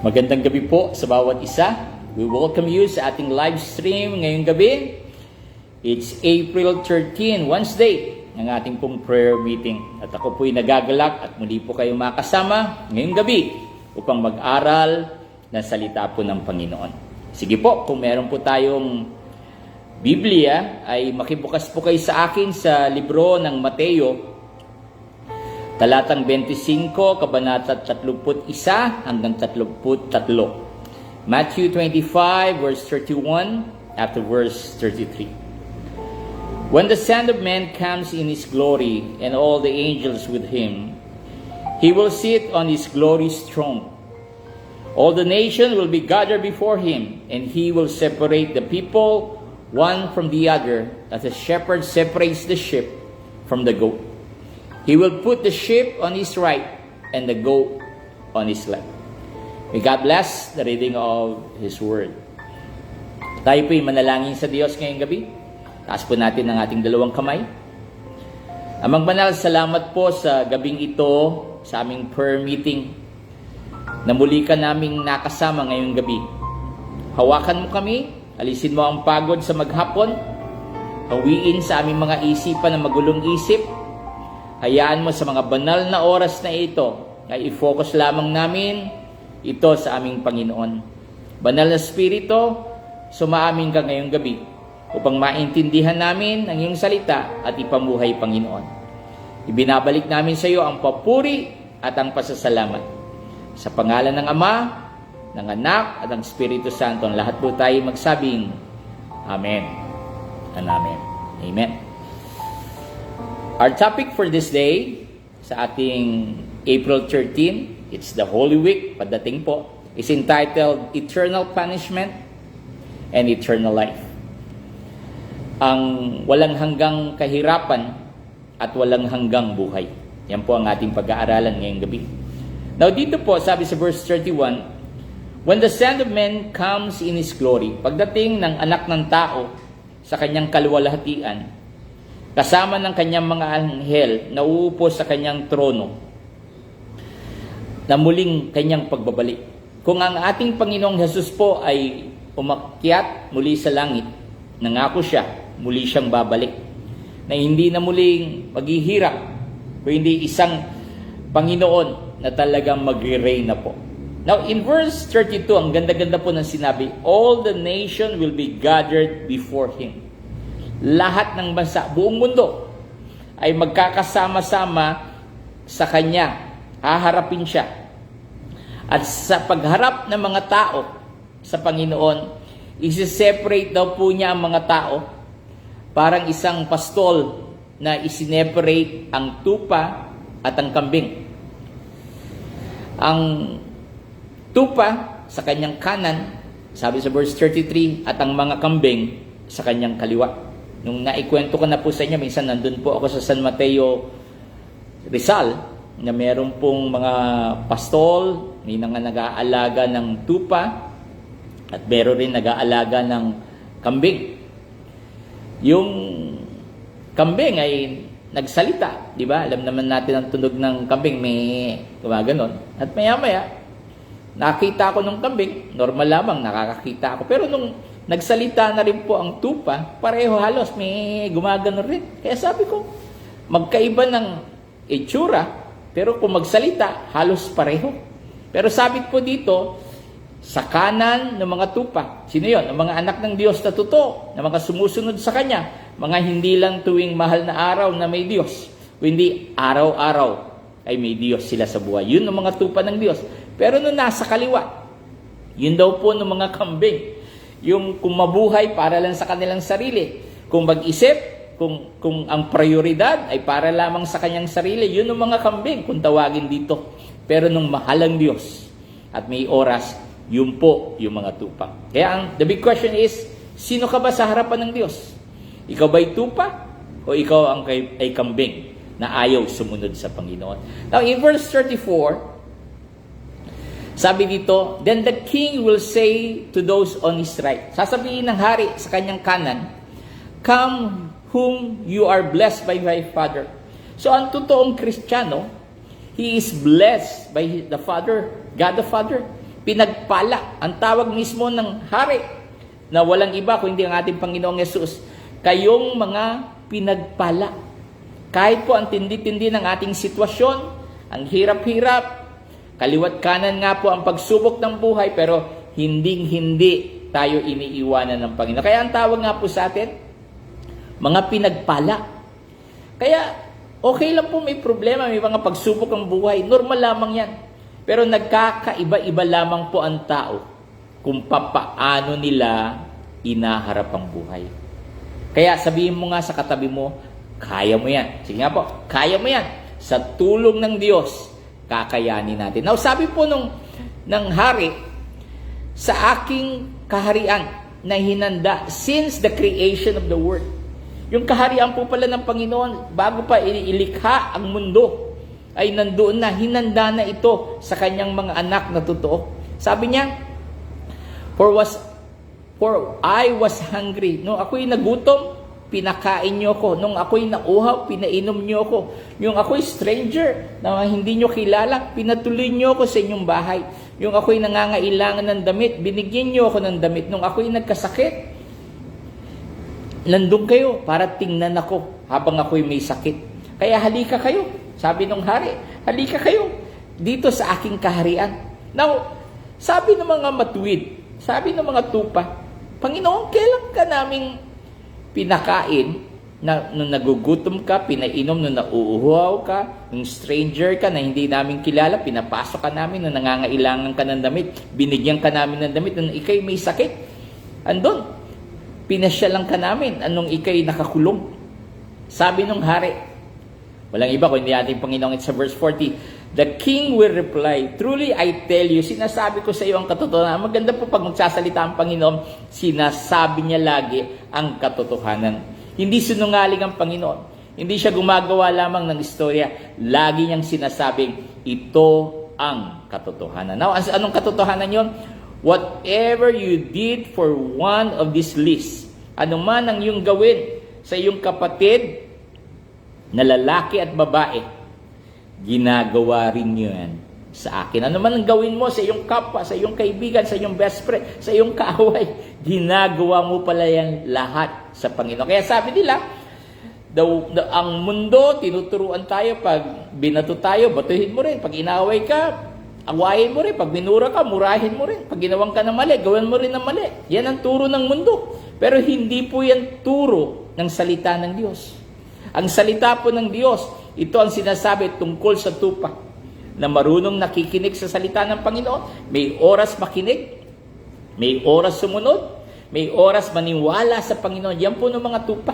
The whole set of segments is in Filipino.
Magandang gabi po sa bawat isa. We welcome you sa ating live stream ngayong gabi. It's April 13, Wednesday, ng ating pong prayer meeting. At ako po'y nagagalak at muli po kayo makasama ngayong gabi upang mag-aral ng salita po ng Panginoon. Sige po, kung meron po tayong Biblia, ay makibukas po kayo sa akin sa libro ng Mateo, talatang 25, kabanata 31 hanggang 33. Matthew 25, verse 31 after verse 33. When the Son of Man comes in His glory and all the angels with Him, He will sit on His glorious throne. All the nations will be gathered before Him, and He will separate the people one from the other, as a shepherd separates the sheep from the goat. He will put the sheep on His right and the goat on His left. May God bless the reading of His Word. Tayo po'y manalangin sa Diyos ngayong gabi. Taas po natin ang ating dalawang kamay. Amang banal, salamat po sa gabing ito, sa aming prayer meeting, na muli ka naming nakasama ngayong gabi. Hawakan mo kami, alisin mo ang pagod sa maghapon, hawiin sa aming mga isipan na magulong isip. Hayaan mo sa mga banal na oras na ito ay i-focus lamang namin ito sa aming Panginoon. Banal na Espiritu, sumaamin ka ngayong gabi upang maintindihan namin ang iyong salita at ipamuhay, Panginoon. Ibinabalik namin sa iyo ang papuri at ang pasasalamat. Sa pangalan ng Ama, ng Anak at ng Espiritu Santo, ang lahat po tayo magsabing Amen and Amen. Amen. Our topic for this day, sa ating April 13, it's the Holy Week, padating po, is entitled Eternal Punishment and Eternal Life. Ang walang hanggang kahirapan at walang hanggang buhay. Yan po ang ating pag-aaralan ngayong gabi. Now dito po, sabi sa verse 31, when the Son of Man comes in His glory, pagdating ng anak ng tao sa kanyang kaluwalhatian, kasama ng kanyang mga anghel na uupo sa kanyang trono, na muling kanyang pagbabalik. Kung ang ating Panginoong Jesus po ay umakyat muli sa langit, nangako siya, muli siyang babalik, na hindi na muling maghihirap, kundi isang Panginoon na talagang magre-reign na po. Now, in verse 32, ang ganda-ganda po ng sinabi, all the nation will be gathered before Him. Lahat ng bansa, buong mundo, ay magkakasama-sama sa Kanya. Haharapin siya. At sa pagharap ng mga tao sa Panginoon, isi-separate daw po niya ang mga tao. Parang isang pastol na isineparate ang tupa at ang kambing. Ang tupa sa kanyang kanan, sabi sa verse 33, at ang mga kambing sa kanyang kaliwa. Nung naikwento ko na po sa inyo, minsan nandun po ako sa San Mateo, Rizal, na meron pong mga pastol, may mga nag-aalaga ng tupa, at meron rin nag-aalaga ng kambing. Yung kambing ay nagsalita, di ba? Alam naman natin ang tunog ng kambing, may gumaganon. At maya-maya, nakita ko ng kambing, normal lamang, nakakakita ako. Pero nung nagsalita na rin po ang tupa, pareho halos, may gumaganon rin. Kaya sabi ko, magkaiba ng itsura, pero kung magsalita, halos pareho. Pero sabi po dito, sa kanan ng mga tupa, sino yun? Ang mga anak ng Diyos na totoo, na mga sumusunod sa Kanya, mga hindi lang tuwing mahal na araw na may Diyos, kundi araw-araw ay may Diyos sila sa buhay. Yun ang mga tupa ng Diyos. Pero nung nasa kaliwa, yun daw po ng mga kambing. Yung kung mabuhay para lang sa kanilang sarili. Kung mag-isip, kung ang prioridad ay para lamang sa kanyang sarili, yun ang mga kambing kung tawagin dito. Pero nung mahal ang Diyos at may oras, yun po yung mga tupa. Kaya the big question is, sino ka ba sa harapan ng Diyos? Ikaw ba'y tupa? O ikaw ay kambing na ayaw sumunod sa Panginoon? Now in verse 34, sabi dito, then the king will say to those on his right, sasabihin ng hari sa kanyang kanan, come whom you are blessed by my Father. So ang totoong Kristiyano, he is blessed by the Father, God the Father. pinagpala. Ang tawag mismo ng hari na walang iba kundi ang ating Panginoong Yesus. Kayong mga pinagpala. Kahit po ang tindi-tindi ng ating sitwasyon, ang hirap-hirap, kaliwat kanan nga po ang pagsubok ng buhay, pero hinding-hindi tayo iniiwanan ng Panginoon. Kaya ang tawag nga po sa atin, mga pinagpala. Kaya okay lang po may problema, may mga pagsubok ng buhay. Normal lamang yan. Pero nagkakaiba-iba lamang po ang tao kung papaano nila inaharap ang buhay. Kaya sabihin mo nga sa katabi mo, kaya mo yan. Sige nga po, kaya mo yan. Sa tulong ng Diyos, kakayanin natin. Now, sabi po ng hari, sa aking kaharian na hinanda since the creation of the world. Yung kaharian po pala ng Panginoon, bago pa ilikha ang mundo, ay nandoon na, hinanda na ito sa kanyang mga anak na totoo. Sabi niya, For I was hungry. Nung ako'y nagutom, pinakain niyo ako. Nung ako'y nauhaw, pinainom niyo ako. Yung ako'y stranger na hindi niyo kilala, pinatuloy niyo ako sa inyong bahay. Yung ako'y nangangailangan ng damit, binigyan niyo ako ng damit. Nung ako'y nagkasakit, nandun kayo para tingnan ako habang ako'y may sakit. Kaya halika kayo, sabi ng hari, halika kayo dito sa aking kaharian. Now, sabi ng mga matuwid, sabi ng mga tupa, Panginoon, kailan ka naming pinakain na nung nagugutom ka, pinainom nung nauuhaw ka, nung stranger ka na hindi namin kilala, pinapasok ka namin nung nangangailangan ka ng damit, binigyan ka namin ng damit nung ikay may sakit. Andun, pinasyalan ka namin anong ikay nakakulong. Sabi nung hari, walang iba kundi ating Panginoon, it's sa verse 40, the king will reply, truly I tell you, sinasabi ko sa iyo ang katotohanan. Maganda po pag magsasalita ang Panginoon, sinasabi niya lagi ang katotohanan. Hindi sinungaling ang Panginoon. Hindi siya gumagawa lamang ng istorya. Lagi niyang sinasabing, ito ang katotohanan. Now, anong katotohanan yun? Whatever you did for one of these least, anuman ang iyong gawin sa iyong kapatid na lalaki at babae, ginagawa rin yan sa akin. Ano man ang gawin mo sa iyong kapwa, sa iyong kaibigan, sa iyong best friend, sa iyong kaaway, ginagawa mo pala yan lahat sa Panginoon. Kaya sabi nila, ang mundo, tinuturuan tayo, pag binato tayo, batuhin mo rin. Pag inaaway ka, awayin mo rin. Pag minura ka, murahin mo rin. Pag ginawang ka ng mali, gawin mo rin ng mali. Yan ang turo ng mundo. Pero hindi po yan turo ng salita ng Diyos. Ang salita po ng Diyos, ito ang sinasabi tungkol sa tupa na marunong nakikinig sa salita ng Panginoon. May oras makinig, may oras sumunod, may oras maniwala sa Panginoon. Yan po ng mga tupa.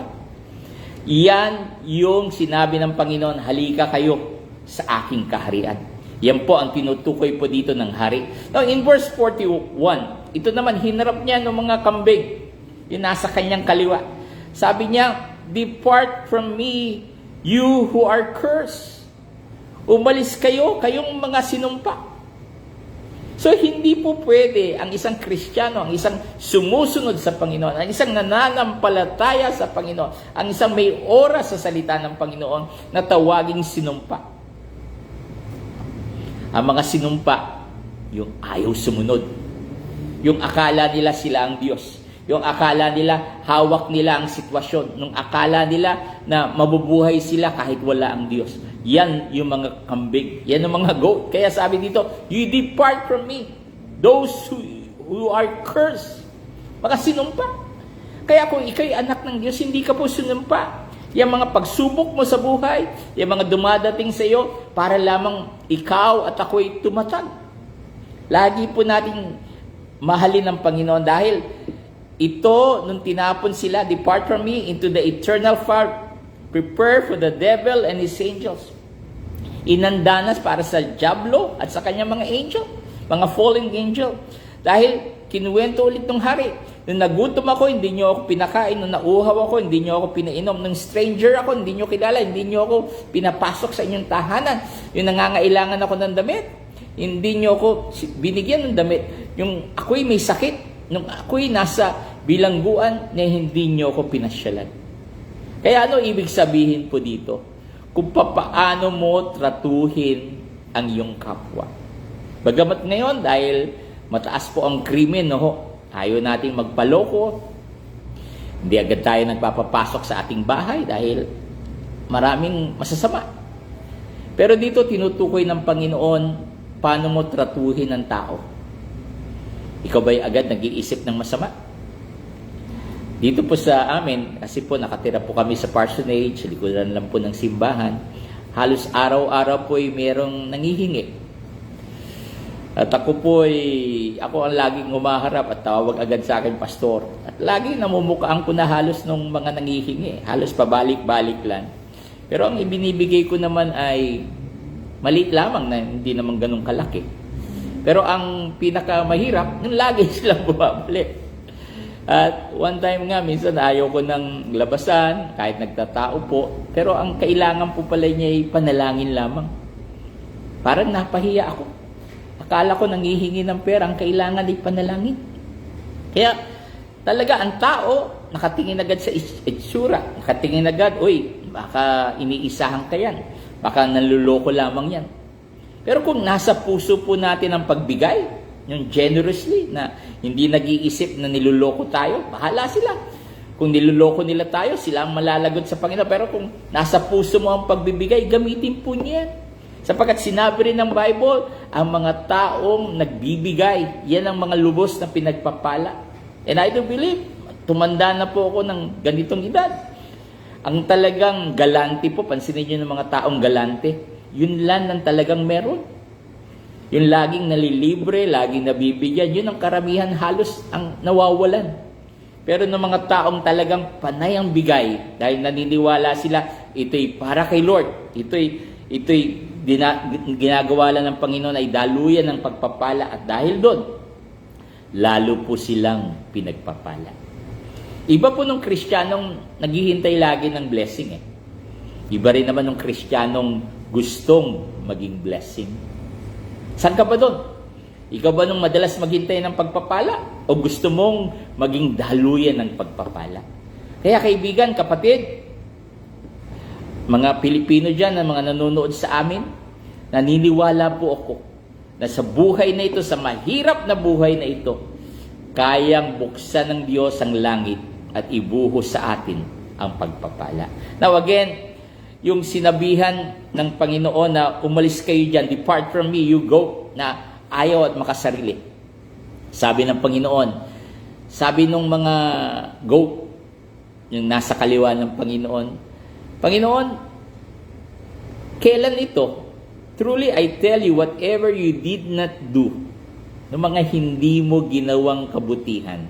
Yan yung sinabi ng Panginoon, halika kayo sa aking kaharian. Yan po ang tinutukoy po dito ng hari. Now, in verse 41, ito naman, hinarap niya ng mga kambing. Yung nasa kanyang kaliwa. Sabi niya, depart from me, you who are cursed. Umalis kayo, kayong mga sinumpa. So, hindi po pwede ang isang Kristiyano, ang isang sumusunod sa Panginoon, ang isang nananampalataya sa Panginoon, ang isang may oras sa salita ng Panginoon na tawaging sinumpa. Ang mga sinumpa, yung ayaw sumunod. Yung akala nila sila ang Diyos. Yung akala nila, hawak nila ang sitwasyon. Yung akala nila na mabubuhay sila kahit wala ang Diyos. Yan yung mga kambing. Yan yung mga goat. Kaya sabi dito, you depart from me, those who are cursed. Mga sinumpa. Kaya kung ikaw'y anak ng Diyos, hindi ka po sinumpa. Yung mga pagsubok mo sa buhay, yung mga dumadating sa iyo, para lamang ikaw at ako'y tumatag. Lagi po nating mahalin ang Panginoon dahil ito, nung tinapon sila, depart from me into the eternal fire, prepare for the devil and his angels. Inandanas para sa diablo at sa kanyang mga angel, mga fallen angel. Dahil kinuwento ulit ng hari, nung nagutom ako, hindi nyo ako pinakain. Nung nauhaw ako, hindi nyo ako pinainom. Nung stranger ako, hindi nyo kilala, hindi nyo ako pinapasok sa inyong tahanan. Yung nangangailangan ako ng damit, hindi nyo ako binigyan ng damit. Yung ako'y may sakit, nung ako'y nasa bilangguan na hindi nyo ako pinasyalan. Kaya ano ibig sabihin po dito? Kung papaano mo tratuhin ang iyong kapwa. Bagamat ngayon, dahil mataas po ang krimen, no? Ayaw nating magpaloko. Hindi agad tayo nagpapapasok sa ating bahay dahil maraming masasama. Pero dito tinutukoy ng Panginoon paano mo tratuhin ang tao. Ikaw ba'y agad nag-iisip ng masama? Dito po sa amin, kasi po nakatira po kami sa parsonage, likuran lang po ng simbahan, halos araw-araw po ay merong nangihingi. At ako ang laging umaharap at tawag agad sa akin, pastor. At lagi namumukhaan ko na halos nung mga nangihingi. Halos pabalik-balik lang. Pero ang ibinibigay ko naman ay maliit lamang na hindi naman ganun kalaki. Pero ang pinakamahirap, nung lagi silang bumabalik. At one time nga, minsan ayaw ko ng labasan, kahit nagtatao po. Pero ang kailangan po pala niya ay panalangin lamang. Parang napahiya ako. Akala ko nangihingi ng pera, ang kailangan ay panalangin. Kaya talaga ang tao, nakatingin agad sa itsura. Nakatingin agad, baka iniisahan ka yan. Baka nanluloko lamang yan. Pero kung nasa puso po natin ang pagbigay, yung generously, na hindi nag-iisip na niluloko tayo, bahala sila. Kung niluloko nila tayo, sila ang malalagot sa Panginoon. Pero kung nasa puso mo ang pagbibigay, gamitin po niya. Sapagkat sinabi rin ng Bible, ang mga taong nagbibigay, yan ang mga lubos na pinagpapala. And I do believe, tumanda na po ako ng ganitong edad. Ang talagang galante po, pansinin nyo ng mga taong galante, yun lang ang talagang meron. Yung laging nalilibre, laging nabibigyan, yun ang karamihan halos ang nawawalan. Pero ng mga taong talagang panay ang bigay, dahil naniniwala sila, ito'y para kay Lord, ito'y ginagawa lang ng Panginoon ay daluyan ng pagpapala, at dahil doon, lalo po silang pinagpapala. Iba po nung Kristiyanong naghihintay lagi ng blessing eh. Iba rin naman nung Kristiyanong gustong maging blessing. Saan ka ba doon? Ikaw ba nung madalas maghintay ng pagpapala o gusto mong maging daluyan ng pagpapala? Kaya kaibigan, kapatid, mga Pilipino dyan, na mga nanonood sa amin, naniniwala po ako na sa buhay na ito, sa mahirap na buhay na ito, kayang buksan ng Diyos ang langit at ibuhos sa atin ang pagpapala. Now again, yung sinabihan ng Panginoon na umalis kayo dyan, depart from me, you go, na ayaw at makasarili. Sabi ng Panginoon, sabi nung mga goat, yung nasa kaliwa ng Panginoon, Panginoon, kailan ito? Truly, I tell you, whatever you did not do, ng mga hindi mo ginawang kabutihan,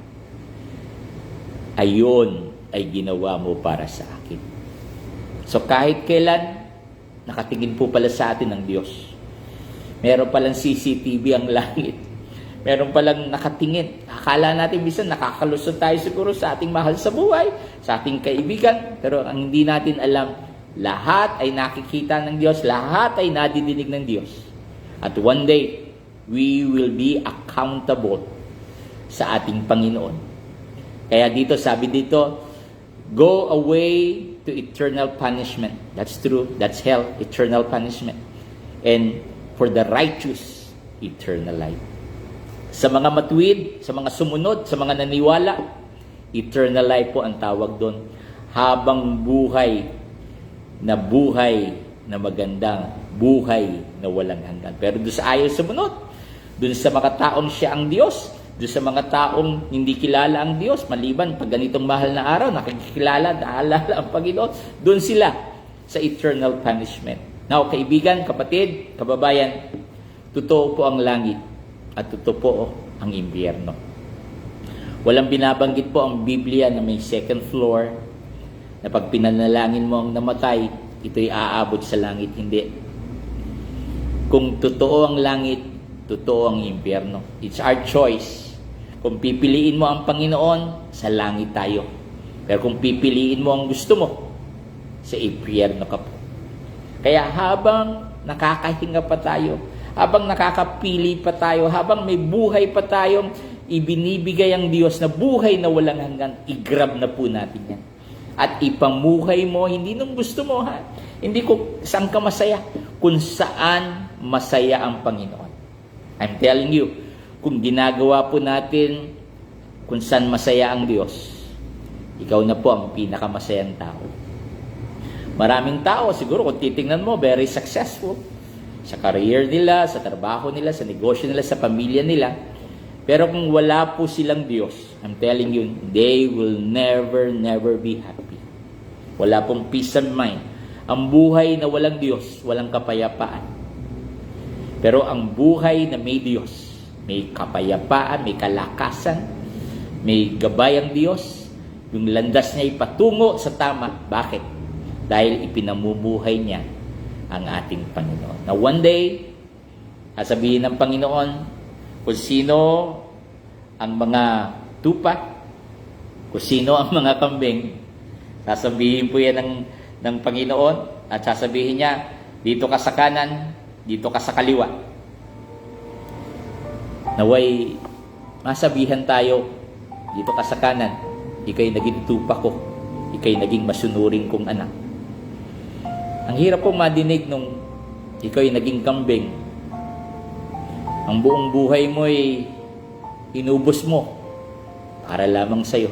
ayon ay ginawa mo para sa akin. So kahit kailan, nakatingin po pala sa atin ang Diyos. Meron palang CCTV ang langit. Meron palang nakatingin. Akala natin bisan nakakalusot tayo siguro sa ating mahal sa buhay, sa ating kaibigan. Pero ang hindi natin alam, lahat ay nakikita ng Diyos, lahat ay nadidinig ng Diyos. At one day, we will be accountable sa ating Panginoon. Kaya dito, sabi dito, go away to eternal punishment. That's true. That's hell, eternal punishment. And for the righteous, eternal life. Sa mga matuwid, sa mga sumunod, sa mga naniwala, eternal life po ang tawag doon. Habang buhay na magandang buhay na walang hanggan. Pero doon sa ayaw sumunod, doon sa mga taong siya ang Diyos, doon sa mga taong hindi kilala ang Diyos, maliban pag ganitong mahal na araw, nakikilala, naalala ang Panginoon, doon sila sa eternal punishment. Now, kaibigan, kapatid, kababayan, totoo po ang langit at totoo po ang impyerno. Walang binabanggit po ang Biblia na may second floor, na pag pinanalangin mo ang namatay, ito'y aabot sa langit. Hindi. Kung totoo ang langit, totoo ang impyerno. It's our choice. Kung pipiliin mo ang Panginoon, sa langit tayo. Pero kung pipiliin mo ang gusto mo, sa impyerno ka po. Kaya habang nakakahinga pa tayo, habang nakakapili pa tayo, habang may buhay pa tayong ibinibigay ang Diyos na buhay na walang hanggan, i-grab na po natin yan. At ipamuhay mo, hindi nung gusto mo, ha? Hindi kung saan ka masaya, kung saan masaya ang Panginoon. I'm telling you, kung ginagawa po natin kung saan masaya ang Diyos, ikaw na po ang pinakamasayang tao. Maraming tao, siguro kung titingnan mo, very successful sa career nila, sa trabaho nila, sa negosyo nila, sa pamilya nila. Pero kung wala po silang Diyos, I'm telling you, they will never be happy. Wala pong peace of mind. Ang buhay na walang Diyos, walang kapayapaan. Pero ang buhay na may Diyos, may kapayapaan, may kalakasan, may gabay ang Diyos, yung landas niya ipatungo sa tama. Bakit? Dahil ipinamumuhay niya ang ating Panginoon. Na one day, sasabihin ng Panginoon kung sino ang mga tupa, kung sino ang mga kambing. Sasabihin po yan ng Panginoon at sasabihin niya, dito ka sa kanan, dito ka sa kaliwa. Naway, masabihan tayo, dito ka sa kanan, ika'y naging tupa ko, ika'y naging masunuring kong anak. Ang hirap pong madinig nung ika'y naging kambing. Ang buong buhay mo ay inubos mo para lamang sa'yo.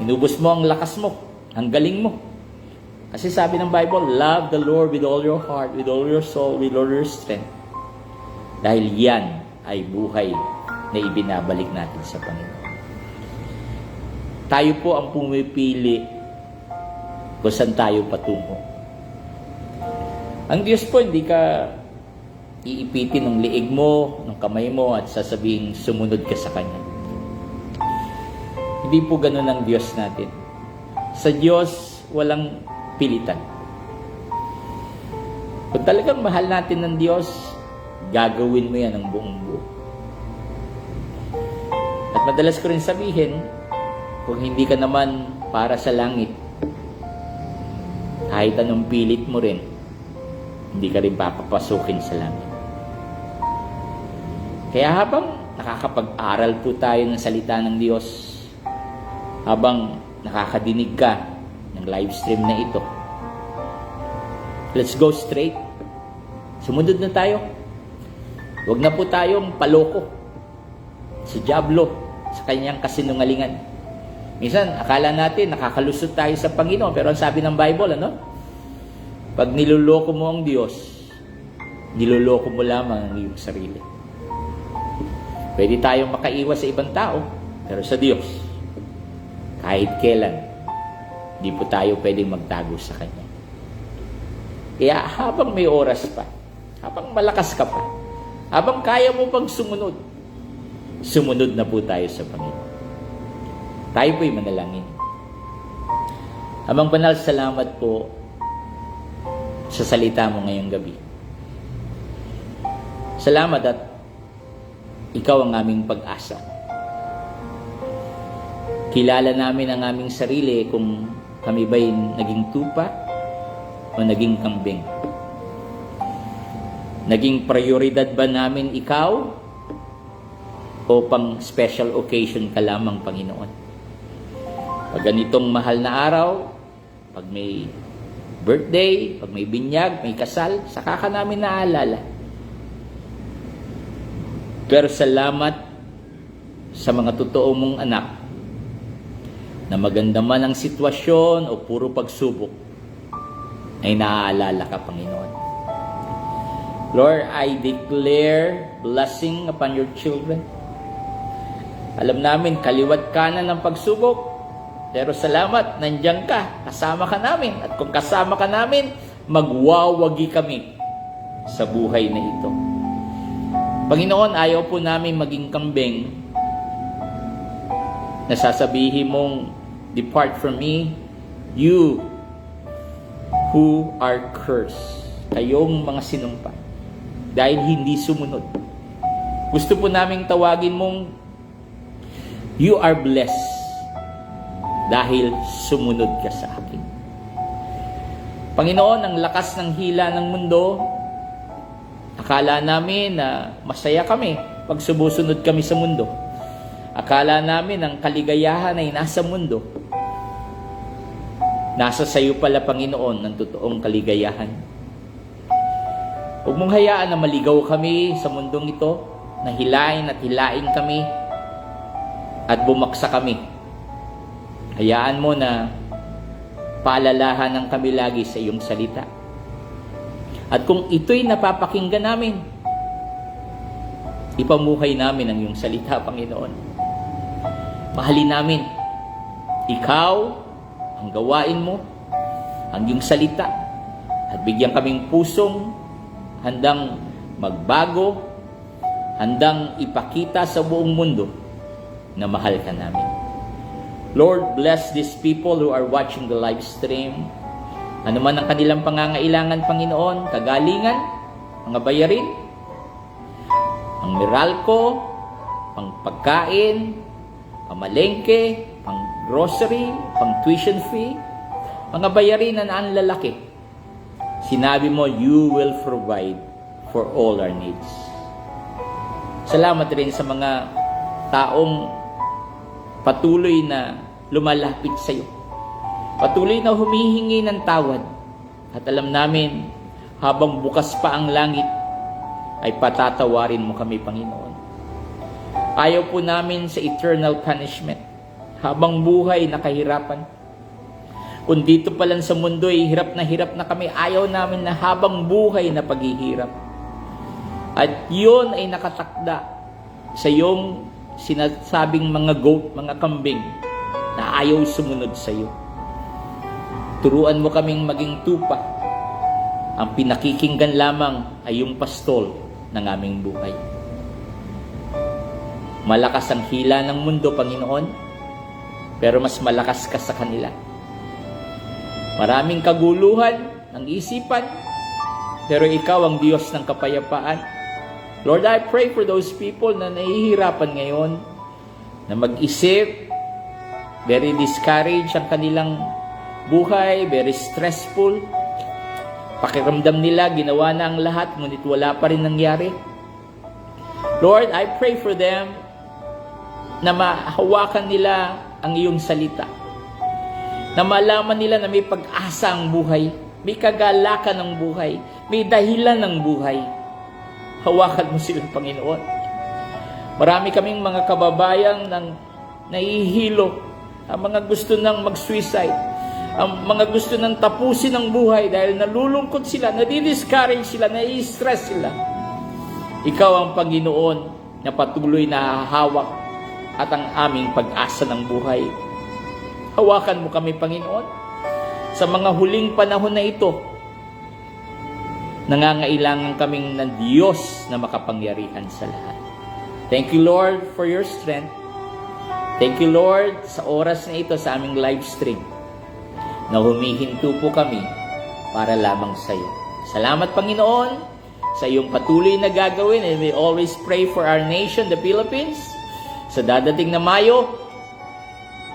Inubos mo ang lakas mo, ang galing mo. Kasi sabi ng Bible, love the Lord with all your heart, with all your soul, with all your strength. Dahil yan ay buhay na ibinabalik natin sa Panginoon. Tayo po ang pumipili kung saan tayo patungo. Ang Diyos po, hindi ka iipitin ng liig mo, ng kamay mo, at sasabihin, sumunod ka sa Kanya. Hindi po ganun ang Diyos natin. Sa Diyos, walang pilitan. Kung talagang mahal natin ng Diyos, gagawin mo yan ng buong buo. At madalas ko rin sabihin, kung hindi ka naman para sa langit, kahit anong pilit mo rin, hindi ka rin papapasukin sa langit. Kaya habang nakakapag-aral po tayo ng salita ng Diyos, habang nakakadinig ka ng live stream na ito, let's go straight. Sumunod na tayo. Huwag na po tayong paloko sa diablo, sa kanyang kasinungalingan. Minsan, akala natin nakakalusot tayo sa Panginoon, pero ang sabi ng Bible, pag niloloko mo ang Diyos, niloloko mo lamang ang iyong sarili. Pwede tayong makaiwas sa ibang tao, pero sa Diyos, kahit kailan, di po tayo pwedeng magtago sa Kanya. Kaya habang may oras pa, habang malakas ka pa, habang kaya mo pang sumunod, sumunod na po tayo sa Panginoon. Tayo po'y manalangin. Amang banal, salamat po sa salita mo ngayong gabi. Salamat at ikaw ang aming pag-asa. Kilala namin ang aming sarili kung kami ba'y naging tupa o naging kambing. Naging prioridad ba namin ikaw o pang special occasion ka lamang, Panginoon? Pag ganitong mahal na araw, pag may birthday, pag may binyag, may kasal, saka ka namin naalala. Pero salamat sa mga totoo mong anak na maganda man ang sitwasyon o puro pagsubok, ay naaalala ka, Panginoon. Lord, I declare blessing upon your children. Alam namin, kaliwat kanan ng pagsubok, pero salamat, nandiyan ka, kasama ka namin. At kung kasama ka namin, magwawagi kami sa buhay na ito. Panginoon, ayaw po namin maging kambing na sasabihin mong, depart from me, you who are cursed. Kayong mga sinumpa. Dahil hindi sumunod. Gusto po naming tawagin mong, you are blessed. Dahil sumunod ka sa akin. Panginoon, ang lakas ng hila ng mundo, akala namin na masaya kami pag sumusunod kami sa mundo. Akala namin ang kaligayahan ay nasa mundo. Nasa sayo pala, Panginoon, ng totoong kaligayahan. Huwag mong hayaan na maligaw kami sa mundong ito. na hilain at hilain kami at bumaksa kami. Hayaan mo na paalalahanan kami lagi sa iyong salita. At kung ito'y napapakinggan namin, ipamuhay namin ang iyong salita, Panginoon. Mahalin namin. Ikaw, ang gawain mo, ang iyong salita, at bigyan kaming pusong handang magbago, handang ipakita sa buong mundo na mahal ka namin. Lord, bless these people who are watching the live stream. Ano man ang kanilang pangangailangan, Panginoon, kagalingan, mga bayarin, ang Meralco, pang pagkain, pamalengke, pang grocery, pang tuition fee, mga bayarin na naanlalaki. Sinabi mo, you will provide for all our needs. Salamat rin sa mga taong patuloy na lumalapit sa iyo. Patuloy na humihingi ng tawad. At alam namin, habang bukas pa ang langit, ay patatawarin mo kami, Panginoon. Ayaw po namin sa eternal punishment. Habang buhay na kahirapan. Kung dito pa lang sa mundo ay hirap na kami, ayaw namin na habang buhay na paghihirap. At yun ay nakatakda sa iyong sinasabing mga goat, mga kambing na ayaw sumunod sa iyo. Turuan mo kaming maging tupa. Ang pinakikinggan lamang ay yung pastol ng aming buhay. Malakas ang hila ng mundo, Panginoon, pero mas malakas ka sa kanila. Maraming kaguluhan ng isipan, pero ikaw ang Diyos ng kapayapaan. Lord, I pray for those people na nahihirapan ngayon, na mag-isip, very discouraged ang kanilang buhay, very stressful. Pakiramdam nila, ginawa na ang lahat, ngunit wala pa rin nangyari. Lord, I pray for them na mahawakan nila ang iyong salita. Na malaman nila na may pag-asa ang buhay, may kagalakan ng buhay, may dahilan ng buhay. Hawakan mo silang Panginoon. Marami kaming mga kababayang nang nahihilo, ang mga gusto nang mag-suicide, ang mga gusto nang tapusin ang buhay dahil nalulungkot sila, nadi-discourage sila, nai-stress sila. Ikaw ang Panginoon na patuloy na hahawak at ang aming pag-asa ng buhay. Hawakan mo kami, Panginoon. Sa mga huling panahon na ito, nangangailangan kaming ng Diyos na makapangyarihan sa lahat. Thank you, Lord, for your strength. Thank you, Lord, sa oras na ito sa aming live stream na humihinto po kami para lamang sa iyo. Salamat, Panginoon, sa iyong patuloy na gagawin, and we always pray for our nation, the Philippines. Sa dadating na Mayo,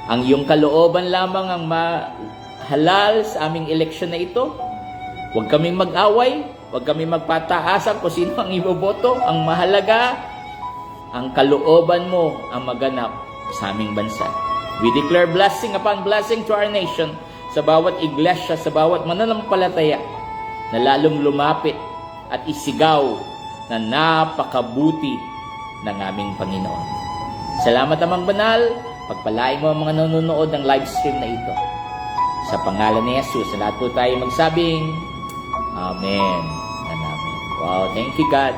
ang iyong kalooban lamang ang mahalal sa aming eleksyon na ito. Huwag kaming mag-away, huwag kaming magpataasan kung sino ang iboboto. Ang mahalaga, ang kalooban mo ang maganap sa aming bansa. We declare blessing upon blessing to our nation, sa bawat iglesia, sa bawat mananampalataya, na lalong lumapit at isigaw na napakabuti ng aming Panginoon. Salamat, Amang Banal. Pagpalain mo ang mga nanonood ng live stream na ito. Sa pangalan ni Jesus, sa lahat po tayo magsabing, Amen and Amen. Wow, thank you, God.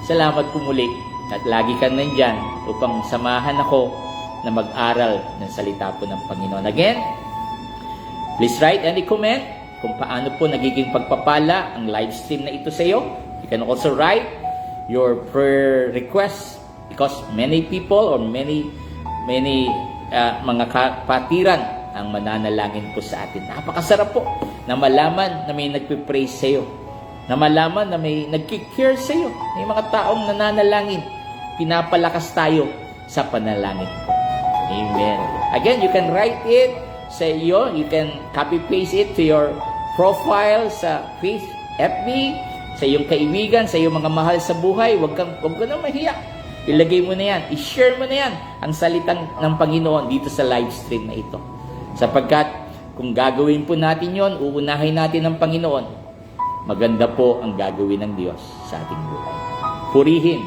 Salamat po muli at lagi ka nandyan upang samahan ako na mag-aral ng salita po ng Panginoon. Again, please write any comment kung paano po nagiging pagpapala ang live stream na ito sa iyo. You can also write your prayer requests because many people or many mga kapatiran ang mananalangin po sa atin. Napakasarap po na malaman na may nagpipray sa iyo, na malaman na may nagkikare sa iyo. May mga taong nananalangin. Pinapalakas tayo sa panalangin po. Amen. Again, you can write it sa iyo. You can copy-paste it to your profile sa FB, sa iyong kaibigan, sa iyong mga mahal sa buhay. Huwag ka na mahiya. Ilagay mo na yan. I-share mo na yan ang salitang ng Panginoon dito sa live stream na ito. Sapagkat kung gagawin po natin yon, uunahin natin ang Panginoon, maganda po ang gagawin ng Diyos sa ating buhay. Purihin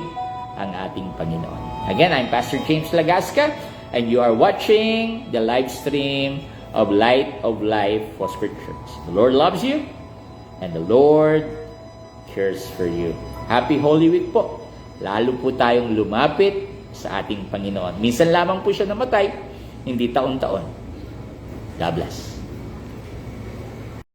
ang ating Panginoon. Again, I'm Pastor James Lagasca, and you are watching the live stream of Light of Life Phosphor Church. The Lord loves you, and the Lord cares for you. Happy Holy Week po. Lalo po tayong lumapit sa ating Panginoon. Minsan lamang po siya namatay, hindi taon-taon. God bless.